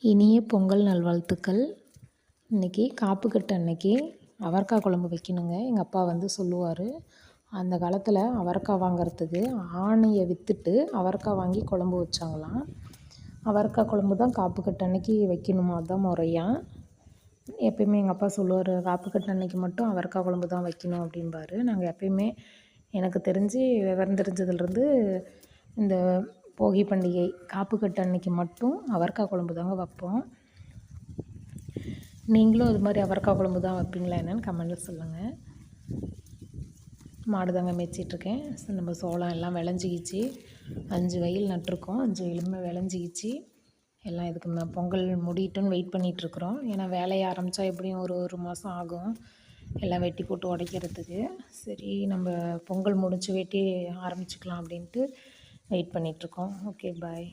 இனிய பொங்கல் நல்வாழ்த்துக்கள். இன்றைக்கி காப்புக்கட்டு அன்னைக்கு அவரைக்காய் குழம்பு வைக்கணுங்க. எங்கள் அப்பா வந்து சொல்லுவார், அந்த காலத்தில் அவரைக்காய் வாங்கிறதுக்கு ஆணையை விற்றுட்டு அவரைக்காய் வாங்கி குழம்பு வச்சாங்களாம். அவரைக்காய் குழம்பு தான் காப்புக்கட்டு அன்னைக்கு வைக்கணுமா, அதுதான் முறையா. எப்பயுமே எங்கள் அப்பா சொல்லுவார், காப்புக்கட்டு அன்னைக்கு மட்டும் அவரைக்காய் குழம்பு தான் வைக்கணும் அப்படின்பாரு. நாங்கள் எப்பயுமே எனக்கு தெரிஞ்சு விவரம் தெரிஞ்சதுலேருந்து இந்த போகி பண்டிகை காப்புக்கட்டு அன்னைக்கு மட்டும் அவரைக்காய் குழம்பு தாங்க வைப்போம். நீங்களும் அது மாதிரி அவரைக்காய் குழம்பு தான் வைப்பீங்களா என்னன்னு கமெண்டில் சொல்லுங்கள். மாடு தாங்க மேய்ச்சிட்ருக்கேன். நம்ம சோளம் எல்லாம் விளைஞ்சிக்கிச்சு. 5 வயல் நட்டிருக்கோம். 5 வயலுமே விளைஞ்சிக்கிச்சு. எல்லாம் இதுக்கு பொங்கல் முடியட்டுன்னு வெயிட் பண்ணிகிட்ருக்குறோம். ஏன்னா வேலையை ஆரம்பித்தா எப்படியும் ஒரு மாதம் ஆகும் எல்லாம் வெட்டி போட்டு உடைக்கிறதுக்கு. சரி, நம்ம பொங்கல் முடிச்சு வெட்டி ஆரம்பிச்சுக்கலாம் அப்படின்ட்டு வெயிட் பண்ணிகிட்ருக்கோம். ஓகே, பாய்.